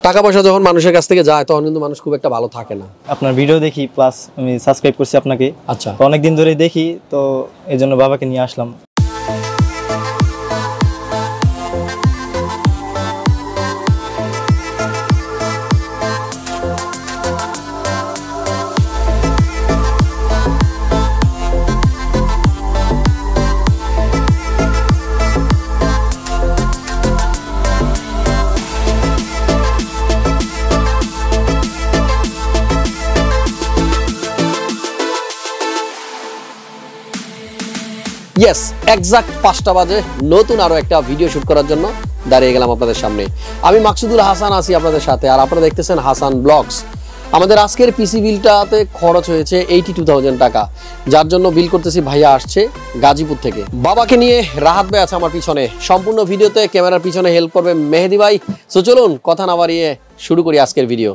টাকা পয়সা যখন মানুষের কাছ থেকে যায় তখন কিন্তু মানুষ খুব একটা ভালো থাকে না। আপনার ভিডিও দেখি প্লাস আমি সাবস্ক্রাইব করছি আপনাকে। আচ্ছা, অনেক দিন ধরেই দেখি, তো এই জন্য বাবাকে নিয়ে আসলাম। ইয়েস, এক্সাক্ট 5টা বাজে নতুন আরো একটা ভিডিও শুট করার জন্য দাঁড়িয়ে গেলাম আপনাদের সামনে। আমি মাকসুদুল হাসান আছি আপনাদের সাথে, আর আপনারা দেখতেছেন হাসান ব্লগস। আমাদের আজকের পিসি বিলটাতে খরচ হয়েছে 82,000 টাকা, যার জন্য বিল করতেছি। ভাইয়া আসছে গাজীপুর থেকে, বাবাকে নিয়ে রাহাত ভাই আছে আমার পিছনে। সম্পূর্ণ ভিডিওতে ক্যামেরার পিছনে হেল্প করবে মেহেদি ভাই। সো চলুন কথা না বাড়িয়ে শুরু করি আজকের ভিডিও।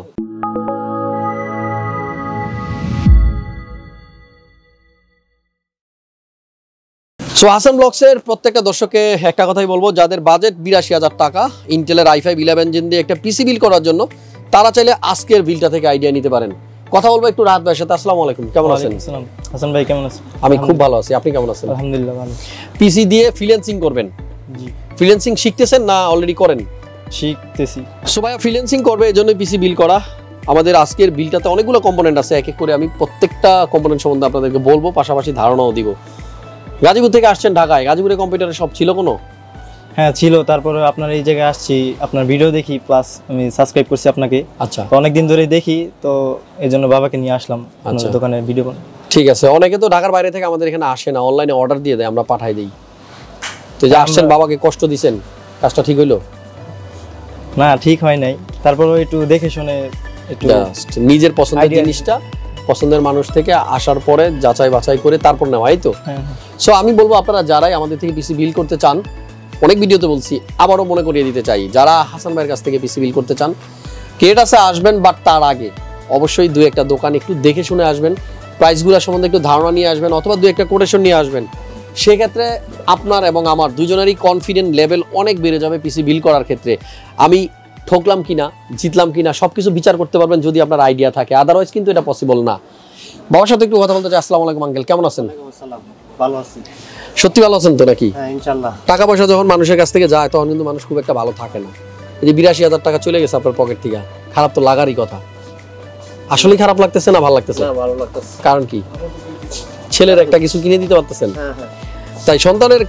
সো হাসান ব্লগসের প্রত্যেকটা দর্শককে একটা কথাই বলবো, যাদের বাজেট 82,000 টাকা ইন্টেলের i5 11 জেন দিয়ে একটা পিসি বিল করার জন্য, তারা চাইলে আজকের বিলটা থেকে আইডিয়া নিতে পারেন। কথা বলবো একটু রাহাত ভাইয়ের সাথে। আসসালামু আলাইকুম, কেমন আছেন? হাসান ভাই কেমন আছেন? আমি খুব ভালো আছি, আপনি কেমন আছেন? আলহামদুলিল্লাহ ভালো। পিসি দিয়ে ফ্রিল্যান্সিং করবেন? জি, ফ্রিল্যান্সিং শিখতেছেন না অলরেডি করেন? শিখতেছি। সো ভাইয়া ফ্রিল্যান্সিং করবে, এজন্য পিসি বিল করা। আমাদের আজকের বিলটাতে অনেকগুলো কম্পোনেন্ট আছে, এক এক করে আমি প্রত্যেকটা কম্পোনেন্ট সম্বন্ধে আপনাদেরকে বলবো, পাশাপাশি ধারণাও দিব। গাজীপুর থেকে আসছেন ঢাকায়, গাজীপুরে কম্পিউটারে সব ছিল কোনো? হ্যাঁ ছিল, তারপরে আপনার এই জায়গায় আসছি, আপনার ভিডিও দেখি প্লাস আমি সাবস্ক্রাইব করছি আপনাকে। আচ্ছা, অনেক দিন ধরেই দেখি, তো এই জন্য বাবাকে নিয়ে আসলাম আপনার দোকানে ভিডিও। ঠিক আছে। অনেকে তো ঢাকার বাইরে থেকে আমাদের এখানে আসে না, অনলাইনে অর্ডার দিয়ে দেয়, আমরা পাঠাই দিই। তো যে আসছেন, বাবাকে কষ্ট দিছেন, কাজটা ঠিক হইলো? না, ঠিক হয় নাই, তারপরে একটু দেখে শুনে একটু নিজের পছন্দের জিনিসটা পছন্দের মানুষ থেকে আসার পরে যাচাই বাছাই করে তারপর নেওয়া, এই তো। সো আমি বলবো আপনারা যারাই আমাদের থেকে পিসি বিল করতে চান, অনেক ভিডিওতে বলছি, আবারও মনে করিয়ে দিতে চাই, যারা হাসান ভাইয়ের কাছ থেকে পিসি বিল করতে চান, ক্রেটাসে আসবেন, বাট তার আগে অবশ্যই দু একটা দোকান একটু দেখে শুনে আসবেন, প্রাইসগুলো সম্বন্ধে একটু ধারণা নিয়ে আসবেন, অথবা দু একটা কোটেশন নিয়ে আসবেন। সেক্ষেত্রে আপনার এবং আমার দুজনেরই কনফিডেন্ট লেভেল অনেক বেড়ে যাবে পিসি বিল করার ক্ষেত্রে। আমি ঠকলাম কিনা, জিতলাম কিনা, সবকিছু বিচার করতে পারবেন যদি আপনার আইডিয়া থাকে, আদারওয়াইজ কিন্তু এটা পসিবল না। বাবার সাথে একটু কথা বলতে চাই। আসসালামু আলাইকুম আঙ্কেল, কেমন আছেন? ভালো আছি। সত্যি ভালো আছেন তো নাকি? হ্যাঁ ইনশাআল্লাহ। টাকা পয়সা যখন মানুষের কাছ থেকে যায় তখন কিন্তু মানুষ খুব একটা ভালো থাকে না। এই যে 82,000 টাকা চলে গেছে আপনার পকেট থেকে, খারাপ তো লাগারই কথা। আসলেই খারাপ লাগতেছে না ভালো লাগতেছে? না, ভালো লাগতেছে। কারণ কি? ছেলের একটা কিছু কিনে দিতে পারতেছেন। হ্যাঁ হ্যাঁ। তাই সন্তানের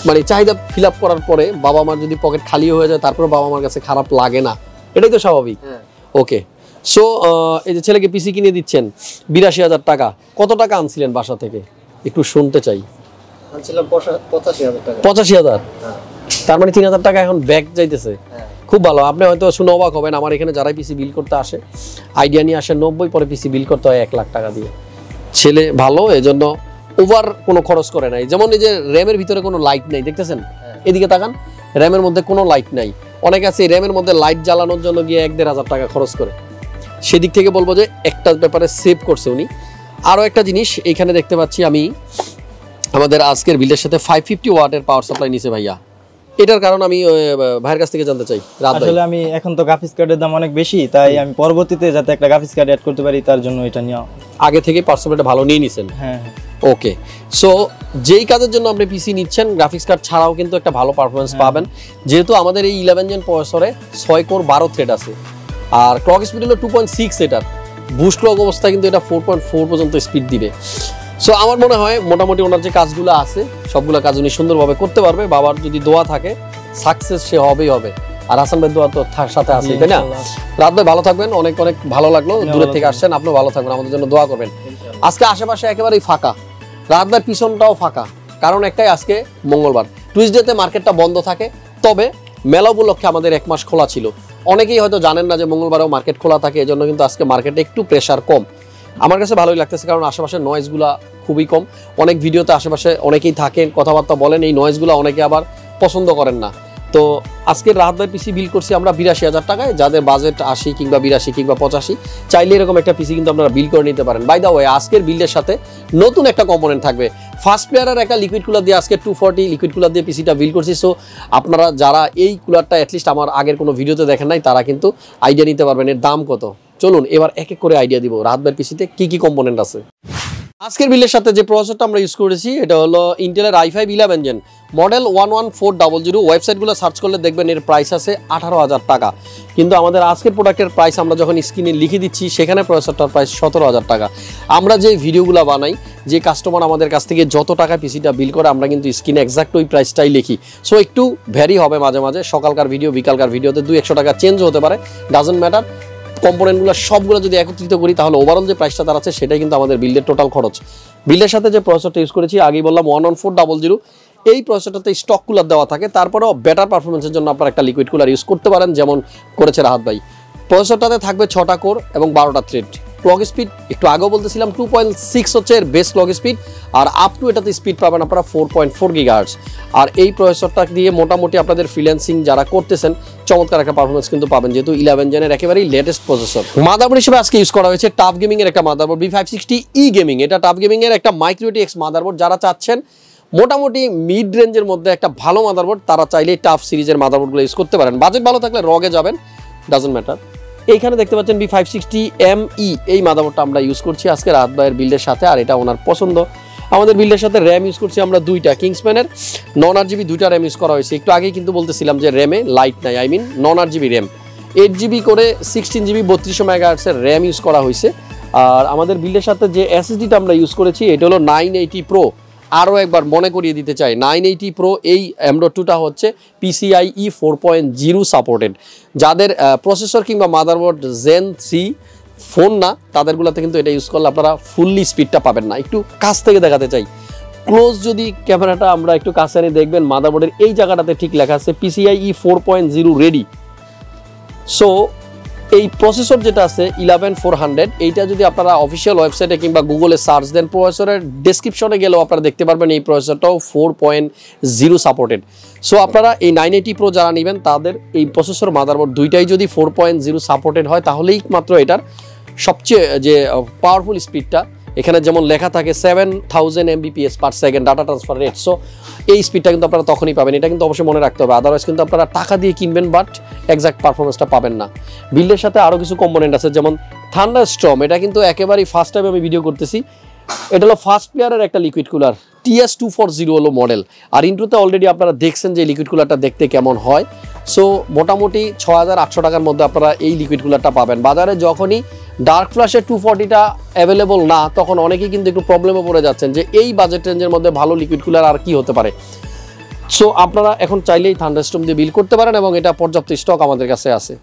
মানে চাহিদা ফিল আপ করার পরে বাবা মার যদি পকেট খালি হয়ে যায়, তারপরে বাবা মার কাছে খারাপ লাগে না, এটাই তো স্বাভাবিক। ওকে, সো এই যে ছেলেকে পিসি কিনে দিচ্ছেন 82,000 টাকা, কত টাকা আনছিলেন বাসা থেকে একটু শুনতে চাই। আনছিলাম 85,000 টাকা। 85,000? তার মানে 3,000 টাকা এখন ব্যাক যাইতেছে। খুব ভালো। আপনি হয়তো শুনে অবাক হবেন, আমার এখানে যারাই পিসি বিল করতে আসে আইডিয়া নিয়ে আসে 90, পরে পিসি বিল করতে হয় 1 লাখ টাকা দিয়ে। ছেলে ভালো, এজন্য ওভার কোনো খরচ করে নাই। যেমন এই যে র্যামের ভিতরে কোনো লাইট নাই, দেখতেছেন? এদিকে তাকান, র্যামের মধ্যে কোনো লাইট নাই। অনেক আছে র্যামের মধ্যে লাইট জ্বালানোর জন্য গিয়ে 1-1,500 টাকা খরচ করে। সেদিক থেকে বলবো যে একটা ব্যাপারে সেভ করছে উনি। আরও একটা জিনিস এইখানে দেখতে পাচ্ছি আমি, আমাদের আজকের বিলের সাথে 550 ওয়াটের পাওয়ার সাপ্লাই নিছে ভাইয়া। এটার কারণ আমি ভাইয়ের কাছ থেকে জানতে চাই। আসলে আমি এখন তো গ্রাফিক্স কার্ডের দাম অনেক বেশি, তাই আমি পরবর্তীতে যাতে একটা গ্রাফিক্স কার্ড অ্যাড করতে পারি তার জন্য এটা নিয়ে আগে থেকে পাওয়ার সাপ্লাইটা ভালো নিয়ে নিছেন। হ্যাঁ। ওকে, সো যেই কাজের জন্য আপনি পিসি নিচ্ছেন, গ্রাফিক্স কার্ড ছাড়াও কিন্তু একটা ভালো পারফরমেন্স পাবেন। যেহেতু আমাদের এই 11 জেন প্রসেসরে 6 কোর 12 থ্রেড আছে, আর ক্লক স্পিড হলো 2.6, এটার বুস্ট ক্লক অবস্থায় কিন্তু এটা 4.4 পর্যন্ত স্পিড দিবে। সো আমার মনে হয় মোটামুটি ওনার যে কাজগুলো আছে সবগুলো কাজ উনি সুন্দরভাবে করতে পারবে। বাবার যদি দোয়া থাকে সাকসেস সে হবেই হবে, আর হাসান ভাই দোয়া তো সাথে আছে, তাই না? রাত ভাই ভালো থাকবেন, অনেক অনেক ভালো লাগলো, দূরে থেকে আসছেন, আপনিও ভালো থাকবেন, আমাদের জন্য দোয়া করবেন। আজকে আশেপাশে একেবারেই ফাঁকা, রাত ভাইয়ের পিছনটাও ফাঁকা, কারণ একটাই, আজকে মঙ্গলবার, টুইসডেতে মার্কেটটা বন্ধ থাকে। তবে মেলা উপলক্ষে আমাদের 1 মাস খোলা ছিল। অনেকেই হয়তো জানেন না যে মঙ্গলবারেও মার্কেট খোলা থাকে, এজন্য কিন্তু আজকে মার্কেটে একটু প্রেশার কম। আমার কাছে ভালোই লাগতেছে, কারণ আশেপাশে নয়েজগুলা খুবই কম। অনেক ভিডিওতে আশেপাশে অনেকেই থাকেন, কথাবার্তা বলেন, এই নয়েজগুলো অনেকে আবার পছন্দ করেন না। তো আজকের রাহাত ভাই পিসি বিল করছি আমরা 82,000 টাকায়। যাদের বাজেট 80 কিংবা 82 কিংবা 85 চাইলে এরকম একটা পিসি কিন্তু আপনারা বিল করে নিতে পারেন। বাই দ্য ওয়ে আজকের বিল্ডের সাথে নতুন একটা কম্পোনেন্ট থাকবে। ফার্স্ট প্লেয়ারের একটা লিকুইড কুলার দিয়ে আজকে 240 লিকুইড কুলার দিয়ে পিসিটা বিল করছি। সো আপনারা যারা এই কুলারটা অ্যাটলিস্ট আমার আগের কোনো ভিডিওতে দেখেন নাই তারা কিন্তু আইডিয়া নিতে পারবেন এর দাম কত। চলুন এবার এক এক করে আইডিয়া দিব রাহাত ভাইয়ের পিসিতে কি কি কম্পোনেন্ট আছে। আজকের বিলের সাথে যে প্রসেসরটা আমরা ইউজ করেছি এটা হলো ইন্টেলের i5 11 জেন মডেল 11400। ওয়েবসাইটগুলো সার্চ করলে দেখবেন এর প্রাইস আছে 18,000 টাকা, কিন্তু আমাদের আজকের প্রোডাক্টের প্রাইস আমরা যখন স্ক্রিনে লিখে দিচ্ছি সেখানে প্রসেসরটার প্রাইস 17,000 টাকা। আমরা যে ভিডিওগুলো বানাই, যে কাস্টমার আমাদের কাছ থেকে যত টাকা পিসিটা বিল করে আমরা কিন্তু স্ক্রিনে এক্সাক্ট ওই প্রাইসটাই লিখি। সো একটু ভ্যারি হবে মাঝে মাঝে, সকালকার ভিডিও বিকালকার ভিডিওতে 200-100 টাকা চেঞ্জ হতে পারে, ডাজন্ট ম্যাটার। কম্পোনেন্টগুলো সবগুলো যদি একত্রিত করি তাহলে ওভারঅল যে প্রাইসটা দাঁড়াচ্ছে সেটাই কিন্তু আমাদের বিল্ডের টোটাল খরচ। বিল্ডের সাথে যে প্রসেসরটা ইউজ করেছি আগেই বললাম 11400, এই প্রসেসরটাতে স্টক কুলার দেওয়া থাকে। তারপরেও বেটার পারফরমেন্সের জন্য আপনারা একটা লিকুইড কুলার ইউজ করতে পারেন যেমন করেছে রাহাত ভাই। প্রসেসরটাতে থাকবে 6টা কোর এবং 12টা থ্রেড। ক্লক স্পিড একটু আগেও বলতেছিলাম 2.6 হচ্ছে এর বেস ক্লক স্পিড, আর আপ টু এটাতে স্পিড পাবেন আপনারা 4.4 গিগাহার্টজ। আর এই প্রসেসরটা দিয়ে মোটামুটি আপনাদের ফ্রিল্যান্সিং যারা করতেছেন চমৎকার একটা পারফরমেন্স কিন্তু পাবেন, যেহেতু 11 জেনের একেবারেই লেটেস্ট প্রসেসর। মাদারবোর্ড হিসেবে আজকে ইউজ করা হয়েছে টাফ গেমিং এর একটা মাদারবোর্ড B560E গেমিং। এটা টাফ গেমিং এর একটা মাইক্রো TX মাদারবোর্ড। যারা চাচ্ছেন মোটামুটি মিড রেঞ্জের মধ্যে একটা ভালো মাদারবোর্ড তারা চাইলে টাফ সিরিজের মাদারবোর্ডগুলো ইউজ করতে পারেন। বাজেট ভালো থাকলে রগে যাবেন, ডাজন্ট ম্যাটার। এইখানে দেখতে পাচ্ছেন B560ME এই মাদারবোর্ডটা আমরা ইউজ করছি আজকে রাহাত ভাইয়ের বিল্ডের সাথে, আর এটা ওনার পছন্দ। আমাদের বিল্ডের সাথে র্যাম ইউজ করছি আমরা 2টা কিংসম্যানের non-RGB 2টা র্যাম ইউজ করা হয়েছে। একটু আগেই কিন্তু বলতেছিলাম যে র্যামে লাইট নাই, I mean non-RGB RAM. 8GB করে 16GB 3200 মেগাহার্টজের র্যাম ইউজ করা হয়েছে। আর আমাদের বিল্ডের সাথে যে SSDটা আমরা ইউজ করেছি এটা হলো 980 Pro। আরও একবার মনে করিয়ে দিতে চাই 980 Pro এই M.2টা হচ্ছে PCIe 4.0 সাপোর্টেড। যাদের প্রসেসর কিংবা মাদারবোর্ড Zen 3 ফোন না তাদেরগুলোতে কিন্তু এটা ইউজ করলে আপনারা ফুললি স্পিডটা পাবেন না। একটু কাছ থেকে দেখাতে চাই, ক্লোজ যদি ক্যামেরাটা আমরা একটু কাছে এনে দেখবেন মাদারবোর্ডের এই জায়গাটাতে ঠিক লেখা আছে PCIe 4.0 রেডি। সো এই প্রসেসর যেটা আছে 11400 এইটা যদি আপনারা অফিসিয়াল ওয়েবসাইটে কিংবা গুগলে সার্চ দেন প্রসেসরের ডেসক্রিপশনে গেলেও আপনারা দেখতে পারবেন এই প্রসেসরটাও 4.0 সাপোর্টেড। সো আপনারা এই 980 Pro যারা নেবেন তাদের এই প্রসেসর মাদারবোর্ড দুইটাই যদি 4.0 সাপোর্টেড হয় তাহলেই মাত্র এটার সবচেয়ে যে পাওয়ারফুল স্পিডটা এখানে যেমন লেখা থাকে 7000 Mbps per second data transfer rate. So এই স্পিডটা কিন্তু আপনারা তখনই পাবেন, এটা কিন্তু অবশ্যই মনে রাখতে হবে, আদারওয়াইজ কিন্তু আপনারা টাকা দিয়ে কিনবেন বাট এক্সাক্ট পারফরমেন্সটা পাবেন না। বিল্ডের সাথে আরও কিছু কম্পোনেন্ট আছে যেমন থান্ডারস্টর্ম, এটা কিন্তু একেবারেই ফার্স্ট টাইম আমি ভিডিও করতেছি। এটা হলো ফার্স্ট প্লেয়ারের একটা লিকুইড কুলার TS240 হলো মডেল, আর ইন্ট্রোতে অলরেডি আপনারা দেখছেন যে লিকুইড কুলারটা দেখতে কেমন হয়। সো মোটামুটি 6800 টাকার মধ্যে আপনারা এই লিকুইড কুলারটা পাবেন। বাজারে যখনই ডার্ক ফ্ল্যাশের 240টা অ্যাভেলেবল না তখন অনেকেই কিন্তু একটু প্রবলেমে পড়ে যাচ্ছেন যে এই বাজেট রেঞ্জের মধ্যে ভালো লিকুইড কুলার আর কি হতে পারে। সো আপনারা এখন চাইলেই থান্ডারস্টর্ম দিয়ে বিল করতে পারেন এবং এটা পর্যাপ্ত স্টক আমাদের কাছে আছে।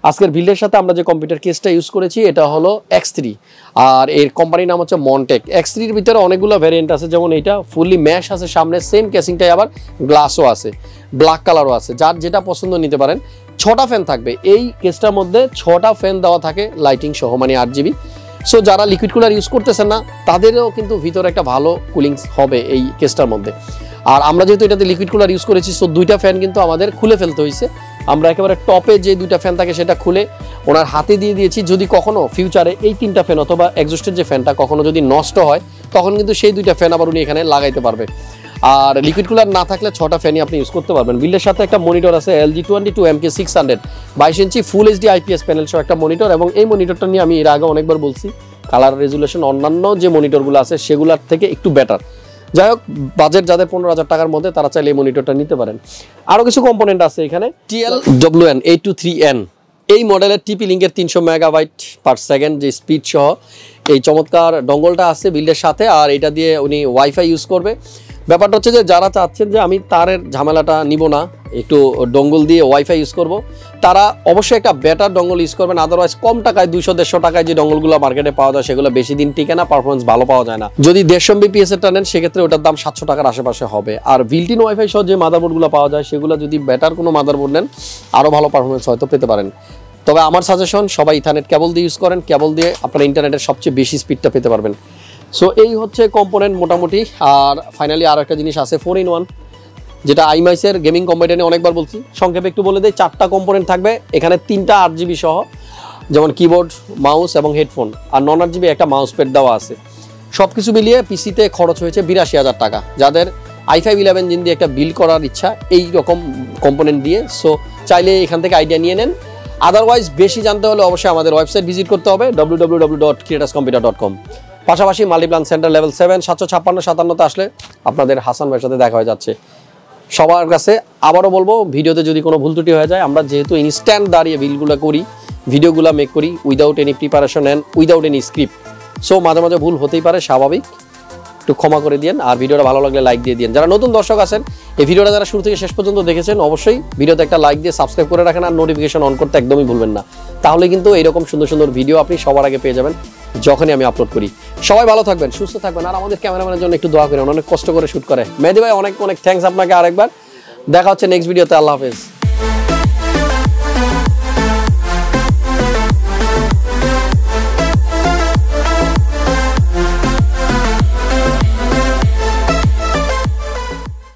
আজকের বিল্ডের সাথে আমরা যে কম্পিউটার কেসটা ইউজ করেছি এটা হলো X3, আর এর কোম্পানির নাম হচ্ছে মনটেক। X3-র ভিতরে অনেকগুলো ভ্যারিয়েন্ট আছে, যেমন এটা ফুললি ম্যাশ আছে সামনে, সেম কেসিংটাই আবার গ্লাসও আছে, ব্ল্যাক কালারও আছে, যার যেটা পছন্দ নিতে পারেন। 6টা ফ্যান থাকবে এই কেসটার মধ্যে, 6টা ফ্যান দেওয়া থাকে লাইটিং সহ, মানে 8GB। সো যারা লিকুইড কুলার ইউজ করতেছেন না তাদেরও কিন্তু ভিতরে একটা ভালো কুলিং হবে এই কেসটার মধ্যে। আর আমরা যেহেতু এটাতে লিকুইড কুলার ইউজ করেছি সো 2টা ফ্যান কিন্তু আমাদের খুলে ফেলতে হয়েছে। আমরা একেবারে টপে যে 2টা ফ্যান থাকে সেটা খুলে ওনার হাতে দিয়ে দিয়েছি, যদি কখনো ফিউচারে এই 3টা ফ্যান অথবা এক্সস্টের যে ফ্যানটা কখনো যদি নষ্ট হয় তখন কিন্তু সেই 2টা ফ্যান আবার উনি এখানে লাগাইতে পারবে। আর লিকুইড কুলার না থাকলে 6টা ফ্যানই আপনি ইউজ করতে পারবেন। বিল্ডের সাথে একটা মনিটর আছে LG 22MK600 22 ইঞ্চি ফুল HD IPS প্যানেল সহ একটা মনিটর, এবং এই মনিটরটা নিয়ে আমি এর আগে অনেকবার বলছি কালার রেজুলেশন অন্যান্য যে মনিটরগুলো আছে সেগুলোর থেকে একটু বেটার। যাই হোক, বাজেট যাদের 15,000 টাকার মধ্যে তারা চাইলে এই মনিটরটা নিতে পারেন। আরও কিছু কম্পোনেন্ট আছে এখানে TLWN823N এই মডেলের TP লিঙ্কের 300 মেগাবাইট পার সেকেন্ড যে স্পিড সহ এই চমৎকার ডঙ্গলটা আছে বিল্ডের সাথে, আর এটা দিয়ে উনি ওয়াইফাই ইউজ করবে। ব্যাপারটা হচ্ছে যে যারা চাচ্ছেন যে আমি তারের ঝামেলাটা নিব না, একটু ডঙ্গল দিয়ে ওয়াইফাই ইউজ করব, তারা অবশ্যই একটা বেটার ডঙ্গল ইউজ করবেন। আদারওয়াইজ কম টাকায় 200-150 টাকায় যে ডঙ্গলগুলো মার্কেটে পাওয়া যায় সেগুলো বেশি দিন টিকে না, পারফরমেন্স ভালো পাওয়া যায় না। যদি 150 Mbps এরটা নেন সেক্ষেত্রে ওটার দাম 700 টাকার আশেপাশে হবে। আর বিল্ট ইন ওয়াইফাই সহ যে মাদারবোর্ডগুলো পাওয়া যায় সেগুলো যদি বেটার কোনো মাদারবোর্ড নেন আরও ভালো পারফরমেন্স হয়তো পেতে পারেন। তবে আমার সাজেশন সবাই ইথারনেট কেবল দিয়ে ইউজ করেন, কেবল দিয়ে আপনারা ইন্টারনেটের সবচেয়ে বেশি স্পিডটা পেতে পারবেন। সো এই হচ্ছে কম্পোনেন্ট মোটামুটি। আর ফাইনালি আরও একটা জিনিস আছে 4-in-1 যেটা আইমাইসের গেমিং কম্পিউটার নিয়ে অনেকবার বলছি, সংক্ষেপে একটু বলে দেই। 4টা কম্পোনেন্ট থাকবে এখানে, 3টা 8GB সহ, যেমন কিবোর্ড, মাউস এবং হেডফোন, আর নন 8GB একটা মাউস প্যাড দেওয়া আছে। সব কিছু মিলিয়ে পিসিতে খরচ হয়েছে 82,000 টাকা। যাদের i5 11 জিন দিয়ে একটা বিল্ড করার ইচ্ছা এই রকম কম্পোনেন্ট দিয়ে, সো চাইলে এখান থেকে আইডিয়া নিয়ে নেন। আদারওয়াইজ বেশি জানতে হলে অবশ্যই আমাদের ওয়েবসাইট ভিজিট করতে হবে www.creatorscomputer.com। পাশাপাশি মাল্টিপ্লান সেন্টার লেভেল 7 756-57 আসলে আপনাদের হাসান ভাইয়ের সাথে দেখা হয়ে যাচ্ছে। সবার কাছে আবারও বলবো, ভিডিওতে যদি কোনো ভুল ত্রুটি হয়ে যায়, আমরা যেহেতু ইনস্ট্যান্ট দাঁড়িয়ে বিলগুলো করি, ভিডিওগুলো মেক করি without any preparation and without any script, so মাঝে মাঝে ভুল হতেই পারে, স্বাভাবিক, একটু ক্ষমা করে দিন। আর ভিডিওটা ভালো লাগলে লাইক দিয়ে দিন। যারা নতুন দর্শক আছেন, এই ভিডিওটা যারা শুরু থেকে শেষ পর্যন্ত দেখেছেন, অবশ্যই ভিডিওতে একটা লাইক দিয়ে সাবস্ক্রাইব করে রাখেন, আর নোটিফিকেশন অন করতে একদমই ভুলবেন না। তাহলে কিন্তু এইরকম সুন্দর সুন্দর ভিডিও আপনি সবার আগে পেয়ে যাবেন যখনই আমি আপলোড করি। সবাই ভালো থাকবেন, সুস্থ থাকবেন, আর আমাদের ক্যামেরাম্যানের জন্য একটু দোয়া করেন, অনেক কষ্ট করে শ্যুট করে। মেহেদী ভাই অনেক অনেক থ্যাঙ্কস আপনাকে আরেকবার। দেখা হচ্ছে নেক্সট ভিডিওতে। আল্লাহ হাফেজ।